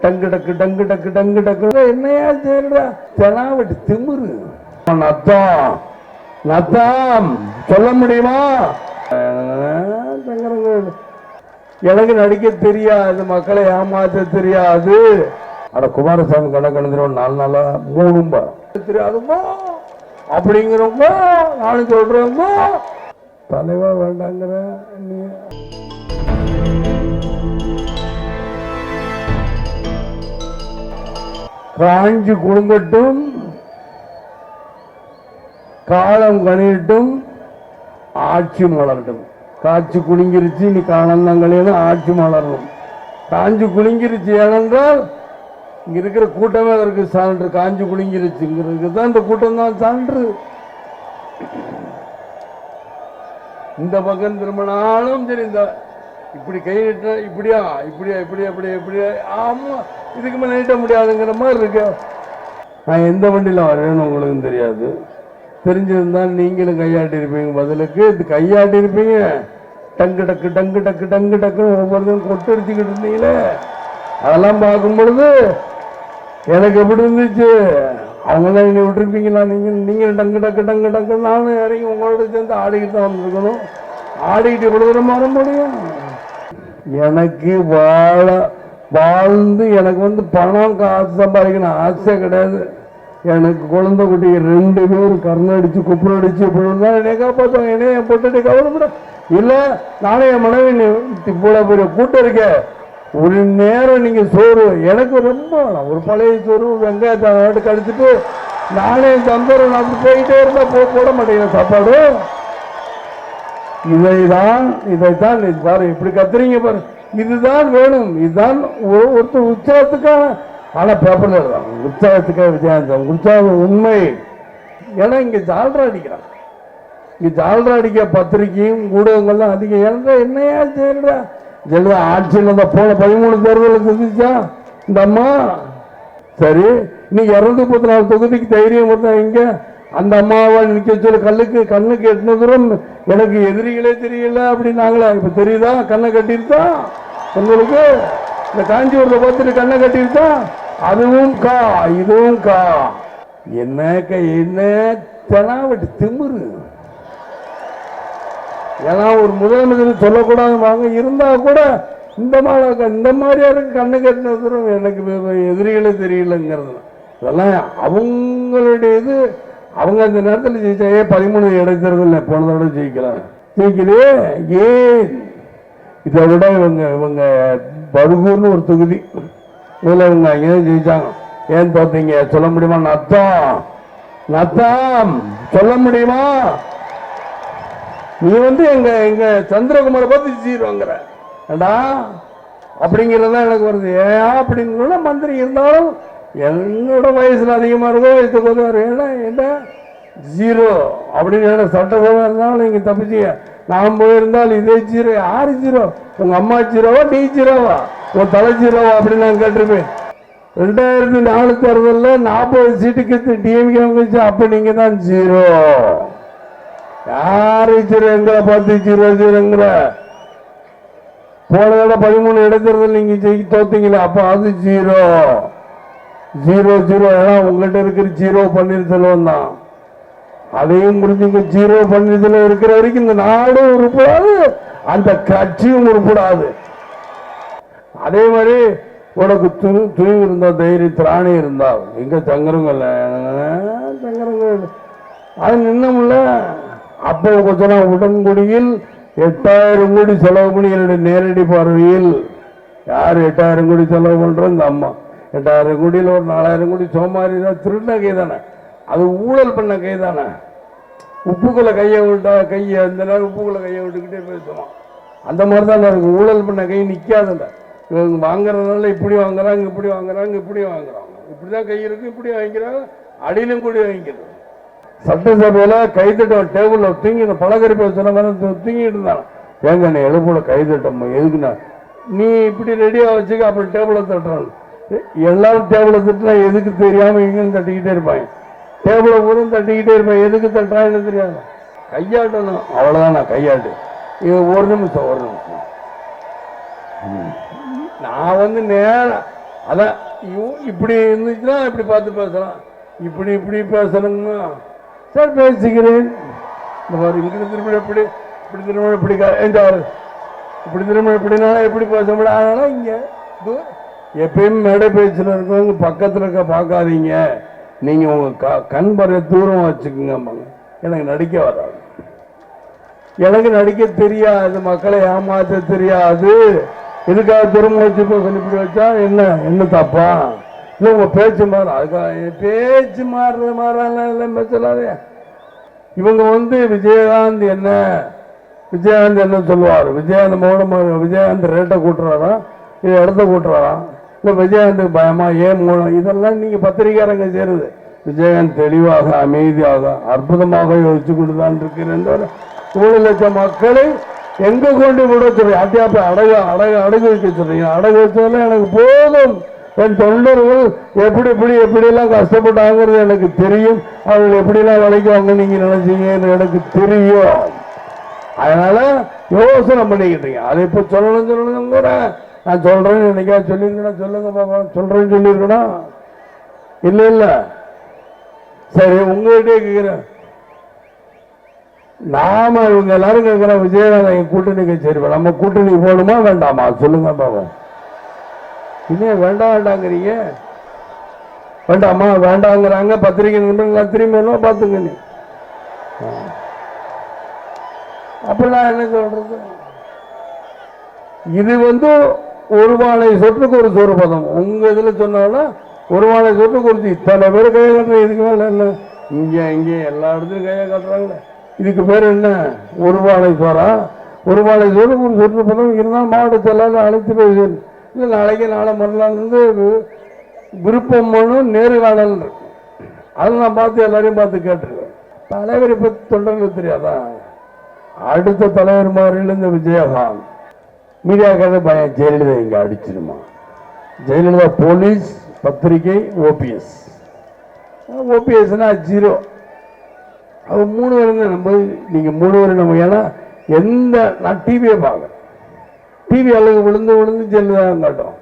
டங்கு டக்கு டங்கு டக்கு டங்கு டக்கு என்னையா செய்யறா தெனாவட்டு திமுரு நத்தம் நத்தம் சொல்ல முடியுமா? எனக்கு நடிக்க தெரியாது, மக்களை ஏமாற்ற தெரியாது. அட குமாரசாமி கணக்கெழுந்துரும் 4 நாளா 3 தெரியாதுமா அப்படிங்கிறவங்க நானும் சொல்றேங்க. தலைவா வேண்டாங்கிற நீ காஞ்சி குடுங்கட்டும், காலம் கணியட்டும், ஆட்சி மலரட்டும். காட்சி குலுங்கிருச்சு, நீ காலந்தங்களிலும் ஆட்சி மலரணும். காஞ்சி குலுங்கிருச்சு ஏனென்றால் இங்க இருக்கிற கூட்டமே அதற்கு சான்று. காஞ்சி குலுங்கிருச்சுங்கிறதுக்கு தான் இந்த கூட்டம் தான் சான்று. இந்த பக்கம் திரும்பினாலும் சரி, இந்த இப்படி கை நீட்ட இப்படியா இப்படியா இப்படியா இப்படியா இப்படியா ஆமா இதுக்கு மேலே நீட்ட முடியாதுங்கிற மாதிரி இருக்கு. நான் எந்த வண்டியில் வரேன்னு உங்களுக்கு தெரியாது. தெரிஞ்சிருந்தால் நீங்களும் கையாட்டி இருப்பீங்க. பதிலுக்கு இது கையாட்டி இருப்பீங்க. டங்கு டக்கு டங்கு டக்கு டங்கு டக்குன்னு ஒவ்வொருத்தரும் கொட்டடிச்சுக்கிட்டு இருந்தீங்களே, அதெல்லாம் பார்க்கும் பொழுது எனக்கு எப்படி இருந்துச்சு? அவங்க தான் என்னை விட்டுருப்பீங்களா? நீங்கள் டங்கு டக்கு டங்கு டக்கு நானும் இறங்கி உங்களோட சேர்ந்து ஆடிக்கிட்டு தான் வந்துருக்கணும். ஆடிக்கிட்டு இவ்வளோ தூரம் வர முடியும்? எனக்கு வாழ்ந்து எனக்கு பணம் காசு சம்பாதிக்கணும் ஆசை கிடையாது. எனக்கு குழந்தை குட்டிக்கு 2 பேர் கருணை அடிச்சு குப்புற அடிச்சு இப்படிதான் என்னை காப்பாற்றுவாங்க. என்னைய என் பொட்டு கவலைப்பட இல்லை. நானே என் மனைவி இவ்வளோ பெரிய கூட்டம் இருக்க, ஒரு நேரம் நீங்க சோறு எனக்கு ரொம்ப ஒரு பழைய சோறு வெங்காயத்தை கடிச்சிட்டு நானே தந்தோரம் அப்படி போயிட்டே இருந்தா போட மாட்டேங்கிற சாப்பாடு. இதைத்தான் பாரு இப்படி கத்துறீங்க பாரு. இதுதான் வேணும், இதுதான் ஒருத்தர் உற்சாகத்துக்கான. ஆனா பேப்பர்ல எழுதாங்க உற்சாகத்துக்காக விஜயாந்தம் உற்சாகம் உண்மை. ஏன்னா இங்க ஜால்ரா அடிக்கிறாங்க. இங்க ஜால்ரா அடிக்க பத்திரிகையும் ஊடகங்கள்லாம் அதிகம். ஏன்னா என்னையா செய்யறா ஜெயலலிதா ஆட்சியில் இந்த போன 13 தேர்தலில் செஞ்சுச்சா இந்த அம்மா? சரி, இன்னைக்கு 234 தொகுதிக்கு தைரியம் பார்த்தா இங்க அந்த அம்மாவை நிக்க சொல்லி கண்ணுக்கு எட்டின தூரம் எனக்கு எதிரிகளே தெரியல அப்படின்னாங்களா? இப்ப தெரியுதா? கண்ணை கட்டிருச்சா உங்களுக்கு? இந்த காஞ்சிபுரத்தை பார்த்துட்டு கண்ணை கட்டிருச்சா? அதுவும் கா இதுவும் கா. என்ன தெனாவட்டு திமுரு. ஏன்னா ஒரு முதலமைச்சர் சொல்லக்கூடாது வாங்க இருந்தா கூட இந்த மாதிரியாருக்கு கண்ணு கட்டின தூரம் எனக்கு எதிரிகளே தெரியலங்கிறது. இதெல்லாம் அவங்களுடைய இது. அவங்க அந்த நேரத்தில் ஜெயிச்சா 13 இடைத்தேர்தல் போன தடவை ஜெயிக்கலையே ஏன்? இதை விட இவங்க பருகூர்னு ஒரு தொகுதி, இதில் இவங்க அங்கே ஜெயிச்சாங்க. ஏன் தோத்தீங்க சொல்ல முடியுமா? நத்தம் சொல்ல முடியுமா? நீ எங்க சந்திரகுமாரை பார்த்து ஜீரோங்கிற அப்படிங்கிறதா எனக்கு வருது. ஏன் அப்படின்னு மந்திரி இருந்தாலும் என்னோட வயசுல அதிகமா இருக்கோ வயசுக்கு வருவாரு. என்ன ஜீரோ அப்படின்னு சட்டசபை இருந்தாலும் நீங்க தப்பிச்சீங்க. நான் போயிருந்தால் இதே ஜீரோ. யாரு ஜீரோ? உங்க அம்மா ஜீரோவா நீ ஜீரோவா உன் தலை ஜீரோவா அப்படின்னு நான் கேட்டிருப்பேன். 2004 தேர்தலில் 40 சீட்டுக்கு டிஎம்கே வந்துச்சு. அப்ப நீங்க தான் ஜீரோ. யாரு ஜீரோ? எங்களை பார்த்து ஜீரோங்கிற. போன தடவை 13 இடைத்தேர்தல் நீங்க தோத்தீங்களா? அப்ப அது ஜீரோ. ஏன்னா உங்கள்கிட்ட இருக்கிற ஜீரோ பன்னீர்செல்வம் தான். அதையும் புரிஞ்சுங்க. ஜீரோ பன்னீர்செல்வம் இருக்கிற வரைக்கும் இந்த நாடும் உருப்படாது, அந்த கட்சியும் உருப்படாது. அதே மாதிரி உனக்கு துணிவு இருந்தா, தைரியம் திராணி இருந்தா, எங்க தங்குறவங்கல்ல அது நின்னமுல்ல. அப்போ கொஞ்சம் உடன்குடியில் 8000 கோடி செலவு பண்ணி என்னுடைய நேரடி பார்வையில் யார் 8000 கோடி செலவு பண்ற? இந்த அம்மா. 8000 கோடியில் ஒரு 4000 கோடி சோமாரி தான். திருடின கை தானே அது, ஊழல் பண்ண கை தானே. உப்புக்குள்ள கையை விட்டா அந்த நேரம் உப்புக்குள்ள கையை விட்டுக்கிட்டே பேசுவோம். அந்த மாதிரி தான் இருக்கு. ஊழல் பண்ண கை நிற்காதுல்ல. இவங்க வாங்குறதுனால இப்படி வாங்குறாங்க, இப்படி வாங்குறாங்க, இப்படி வாங்குறாங்க. இப்படிதான் கை இருக்கு, இப்படி வாங்கிக்கிறாங்க, அடியிலும் கூடி வாங்கிக்கிறது. சட்டசபையில கைத்தட்டம் டேபிள்ல தூங்கி பழகரிப்பை சொன்ன மாதிரி தூங்கிட்டு இருந்தாங்க. ஏங்க நீ எழுப்புல கைத்தட்டம் எதுக்குண்ணா? நீ இப்படி ரெடியா வச்சுக்க, அப்படி டேபிளை தட்டுறாங்க. எல்லாரும் டேபிளை தட்டுனா எதுக்கு தெரியாம இங்கன்னு தட்டிக்கிட்டே இருப்பாங்க. டேபிளை பூரம் தட்டிக்கிட்டே இருப்பேன். எதுக்கு தட்டுறான்னு தெரியாது. கையாட்டணும், அவ்வளவுதான். நான் கையாட்டு இது ஒரு நிமிஷம். நான் நேரம் அதான் இப்படி இருந்துச்சுன்னா இப்படி பார்த்து பேசலாம், இப்படி இப்படி பேசணும்னா சார் பேசிக்கிறேன். இந்த மாதிரி இங்கிட்டு திரும்ப எப்படி இப்படி திரும்ப இப்படி இப்படி திரும்ப எப்படினால எப்படி பேச முடியும். அதனால இங்கே எப்பயும் மேடை பேச்சுன்னு இருக்கவங்க பக்கத்தில் இருக்க பார்க்காதீங்க, நீங்கள் உங்கள் கண் பறைய தூரம் வச்சுக்கோங்க. எனக்கு நடிக்க வராது, எனக்கு நடிக்க தெரியாது, மக்களை ஏமாற்ற தெரியாது. இதுக்காக திரும்ப வச்சு இப்படி வச்சா என்ன தப்பா இல்லை? உங்க பேச்சு மாறும், அதுக்காக பேச்சு மாறுறது மாறலாம் சொல்லாதே. இவங்க விஜயகாந்த் என்ன சொல்லுவார், விஜயகாந்த் மௌனம், விஜயகாந்த் ரேட்டை கூட்டுறாரா இது இடத்த கூட்டுறாரா இல்லை விஜயகாந்துக்கு பயமா ஏன் மூலம், இதெல்லாம் நீங்க பத்திரிகையாரங்க சேருது. விஜயகாந்த் தெளிவாக அமைதியாக அற்புதமாக யோசிச்சு கொண்டுதான் இருக்கிறேன். 3 லட்சம் மக்களை எங்க கொண்டு விட சொல்றீங்க, அத்தியாப்ப அடகு வைக்க சொல்றீங்க. அடகு வச்சதெல்லாம் எனக்கு போதும். என் தொண்டர்கள் எப்படியெல்லாம் கஷ்டப்பட்டாங்கிறது எனக்கு தெரியும். அவர்கள் எப்படிலாம் வளைக்குவாங்க நீங்க நினைச்சீங்கன்னு எனக்கு தெரியும். அதனால யோசனை பண்ணிக்கிட்டீங்க. அதை இப்ப சொல்லணும் கூட நான் சொல்றேன்னு நினைக்கா சொல்லிருக்கணும். சொல்லுங்க பாப்பா, சொல்றேன்னு சொல்லியிருக்கணும். இல்ல சரி, உங்ககிட்டே கேட்கிறேன். நாம இவங்க எல்லாரும் கேட்கிறோம், விஜயகாந்த் கூட்டணிக்கு சரி, நம்ம கூட்டணி போடுமா வேண்டாமா சொல்லுங்க பாப்பா. இன்னும் வேண்டாங்கிறீங்க, வேண்டாமா வேண்டாங்கிறாங்க. பத்திரிகை திரும்பி பார்த்துங்க. நீ அப்படிலாம் என்ன சொல்றது? இது ஒரு வாழை சொட்டுக்கு ஒரு சோறு பதம். உங்க இதுல சொன்னாலும் ஒரு வாழை சொட்டுக்கு ஒரு இத்தனை பேர் கையை கட்டுற, இதுக்கு மேல என்ன? இங்கே எல்லா இடத்துலையும் கையை கட்டுறாங்களே, இதுக்கு பேர் என்ன? ஒரு வாழை சோறா? ஒரு வாழை சோறு ஒரு சொட்டு பதம் இருந்தால் மாவட்ட செயலாளர் அழைத்து போய் இல்லை நாளைக்கு நாளை மறுநாள் விருப்பம் ஒன்றும் நேர்காணல் இருக்கு. அதை நான் பார்த்து எல்லாரையும் பார்த்து கேட்டுருக்கேன். தலைவரை பற்றி தொண்டர்களுக்கு தெரியாதா? அடுத்த தலைவர் மாதிரில இந்த விஜயகாந்த் மீடியாக்காக பயம், ஜெயலலிதா இங்க அடிச்சிருமா? ஜெயலலிதா போலீஸ், பத்திரிகை, ஓபிஎஸ். ஓபிஎஸ்னா 0. அது 3 பேருங்க. நம்ம நீங்க 3 பேரும் நம்ம, ஏன்னா நான் டிவியை பார்க்குறேன், டிவி அளவு விழுந்து ஜெயலலிதா காட்டும்.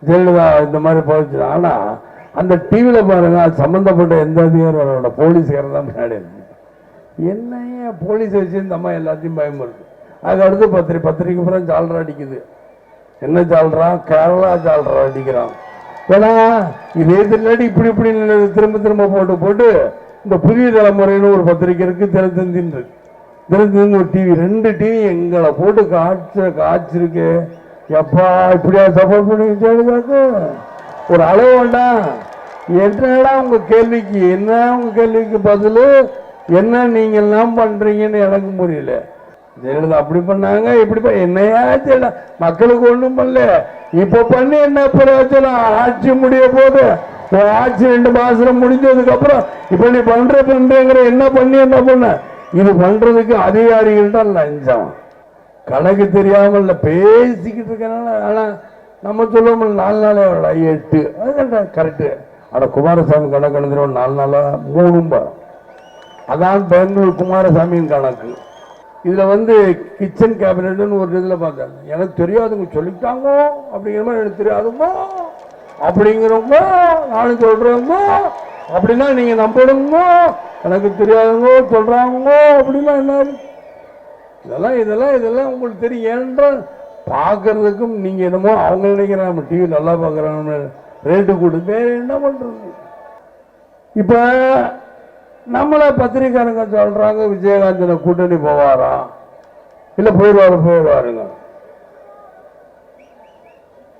ஜெயலலிதா இந்த மாதிரி போச்சு. ஆனா அந்த டிவியில பாருங்க, அது சம்பந்தப்பட்ட எந்த அதிகாரியோட போலீஸ்காரர் தான் முன்னாடி இருக்கு. என்னையா போலீஸ் வச்சு இந்த அம்மா எல்லாத்தையும் பயமுறுது. அதுக்கு அடுத்து பத்திரிக்கை பூரா ஜால்ரா அடிக்குது. என்ன ஜால்ரா? கேரளா ஜால்ரா அடிக்கிறான். ஏன்னா இதே திருநாடி இப்படி திரும்ப போட்டு இந்த புதிய தலைமுறைன்னு ஒரு பத்திரிக்கை இருக்கு, தினத்தந்தின்னு இருக்கு. தினத்தந்தி ஒரு டிவி, 2 டிவி எங்களை போட்டு காய்ச்சிருக்கு. எப்பா இப்படியா சப்போர்ட் பண்ணி ஒரு அளவு வேண்டாம். என்னடா உங்க கேள்விக்கு என்ன? உங்க கேள்விக்கு பதில் என்ன? நீங்க எல்லாம் பண்றீங்கன்னு எனக்கு புரியல. ஜெயலலிதா அப்படி பண்ணாங்க, இப்படி என்னையா செய்யல, மக்களுக்கு ஒண்ணும் பண்ணல. இப்ப பண்ணி என்ன பிரயோஜனம்? ஆட்சி முடிய போது, ஆட்சி 2 மாசம் முடிஞ்சதுக்கு அப்புறம் இப்ப நீ பண்றங்கிற என்ன பண்ண? இது பண்றதுக்கு அதிகாரிகள்ட்ட லஞ்சம், கணக்கு தெரியாமல் பேசிக்கிட்டு இருக்கனால. ஆனா நம்ம சொல்ல முடியல, 4 நாளே 8 அதுதான் கரெக்டு. ஆனா குமாரசாமி கணக்கு எழுதுறோம் 4 நாளா 3. அதான் பெங்களூர் குமாரசாமியின் கணக்கு. இதுல கிச்சன் கேபினட்னு ஒரு இதுல பார்த்தாங்க. எனக்கு தெரியாதுங்க சொல்லிட்டாங்க அப்படிங்கிற மாதிரி, எனக்கு தெரியாதுங்க அப்படிங்கிறவங்க நானும் சொல்றேங்க அப்படின்னா நீங்க நம்பணுங்க. எனக்கு தெரியாதுங்க சொல்றாங்க அப்படின்னா என்ன? இதெல்லாம் உங்களுக்கு தெரியும். ஏனென்றால் பார்க்கறதுக்கும் நீங்க என்னமோ அவங்க நினைக்கிறாங்க நம்ம டிவி நல்லா பார்க்குறாங்க, ரேட்டு கொடுத்து வேற என்ன பண்றது? இப்ப நம்மள பத்திரிக்காரங்க சொல்றாங்க விஜயகாந்த் கூட்டணி போவாரா இல்ல போயிடுவாருங்க.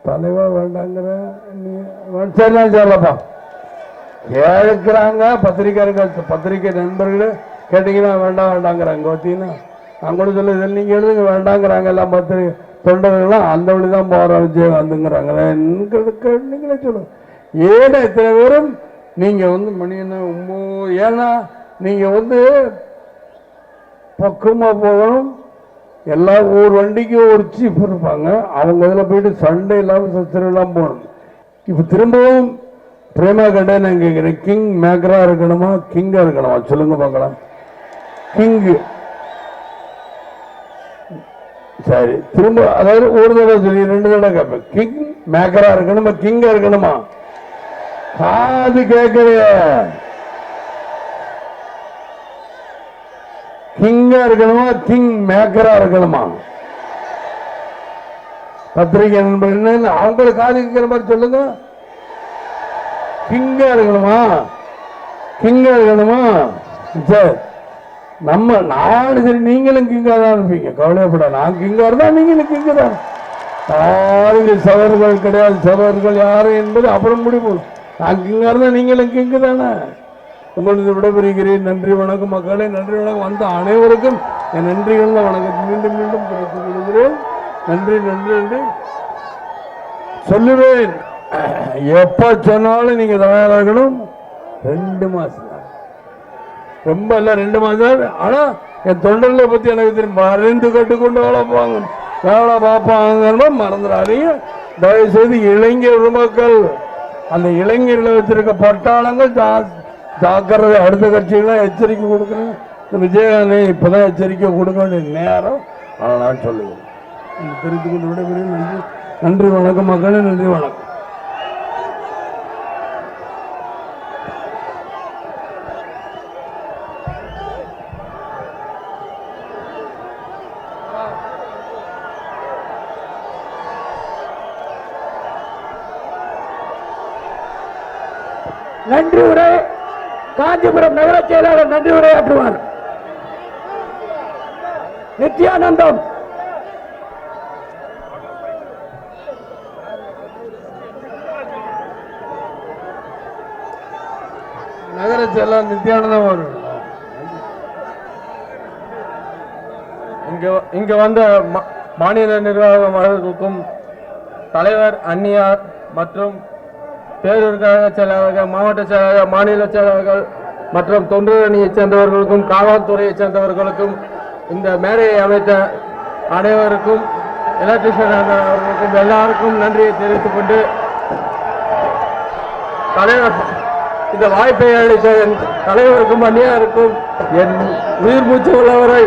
தலைவர் வேண்டாங்கிற சொல்லப்பா கேட்கிறாங்க பத்திரிக்கை நண்பர்கள் கேட்டீங்கன்னா வேண்டாங்கிறாங்க. பார்த்தீங்கன்னா நான் கூட சொல்ல நீங்க எழுதுங்க வேண்டாங்கிறாங்க. எல்லாம் பத்திரிகை தொண்டர்கள்லாம் அந்த வழிதான் போறோம் விஜயகாந்துங்கிறாங்க. நீங்களே சொல்லுங்க. ஏன்னா இத்தனை பேரும் நீங்க மணியன ஏன்னா நீங்க பக்குவமா போகணும். எல்லா ஊர் வண்டிக்கும் ஒரு சீஃப் இருப்பாங்க, அவங்க இதில் போயிட்டு சண்டை இல்லாமல் சச்சரவு இல்லாமல் போகணும். இப்போ திரும்பவும் பிரேமா கண்டே நான் கேட்குறேன், கிங் மேக்கரா இருக்கணுமா கிங்கா இருக்கணுமா சொல்லுங்க பார்க்கலாம். கிங்கு சரி, திரும்ப அதாவது ஒரு தடவை சொல்லி 2 தடவை கேட்பேன். கிங் மேக்கரா இருக்கணுமா கிங்கா இருக்கணுமா? காது கேட்கலையே. கிங்கா இருக்கணுமா கிங் மேக்கரா இருக்கணுமா? பத்திரிகை நண்பர்கள் அவங்களுக்கு காது கேட்கிற மாதிரி சொல்லுங்க. கிங்கா இருக்கணுமா கிங்கா இருக்கணுமா? சரி, நம்ம நாடு சரி, நீங்களும் கிங்கா தான் இருப்பீங்க, கவலையப்பட. நான் கிங்கா இருந்தா நீங்களும் கிங்க தான். யாரும் சவர்கள் கிடையாது, சவர்கள் யாரு என்பது அப்புறம் முடிவு. நான் கிங்கா இருந்தா நீங்களும் கிங்கு தானே. உங்களுக்கு விடைபெறுகிறேன். நன்றி வணக்கம் மக்களே, நன்றி வணக்கம். வந்த அனைவருக்கும் என் நன்றிகள் வணக்கம் மீண்டும் மீண்டும் தெரிவித்துக் கொள்கிறேன். நன்றி நன்றி நன்றி சொல்லுவேன். எப்ப சொன்னாலும் நீங்க தயாராகணும். 2 மாசம் ரொம்ப இல்ல, 2 மாதம். ஆனா என் தொண்டர்களை பத்தி எனக்கு தெரியும். மறைந்து கட்டுக்கொண்டு வேலை பார்ப்பாங்க, மறந்துடாதீங்க தயவு செய்து. இளைஞர் மக்கள், அந்த இளைஞர்களை வச்சிருக்க பட்டாளங்கள் ஜாக்கிரதை. அடுத்த கட்சிகள்லாம் எச்சரிக்கை கொடுக்கணும். விஜயகாந்த் இப்பதான் எச்சரிக்கை கொடுக்க வேண்டிய நேரம். நான் சொல்லுவேன். தெரிந்து கொண்டு விடைபெறுகிறேன். நன்றி நன்றி வணக்கம் மக்களே, நன்றி வணக்கம். நன்றி உரை காஞ்சிபுரம் நகர செயலாளர் நன்றி உரையாற்றுவார். நித்யானந்தம். நகர செயலாளர் நித்யானந்தம் வரும். இங்க வந்த மாநில நிர்வாகர்களுக்கும் தலைவர் அந்நியார் மற்றும் பேரூர் கழக செயலாளர்கள், மாவட்ட செயலாளர்கள், மாநில செயலாளர்கள் மற்றும் தொண்டர் அணியைச் சேர்ந்தவர்களுக்கும் காவல்துறையைச் சேர்ந்தவர்களுக்கும் இந்த மேடையை அமைத்த அனைவருக்கும் எலக்ட்ரிஷியன் அவர்களுக்கும் எல்லாருக்கும் நன்றியை தெரிவித்துக் கொண்டு தலைவர் இந்த வாய்ப்பை அளித்த தலைவருக்கும் அந்நியாருக்கும் என் உயிர் மூச்சு உள்ளவரை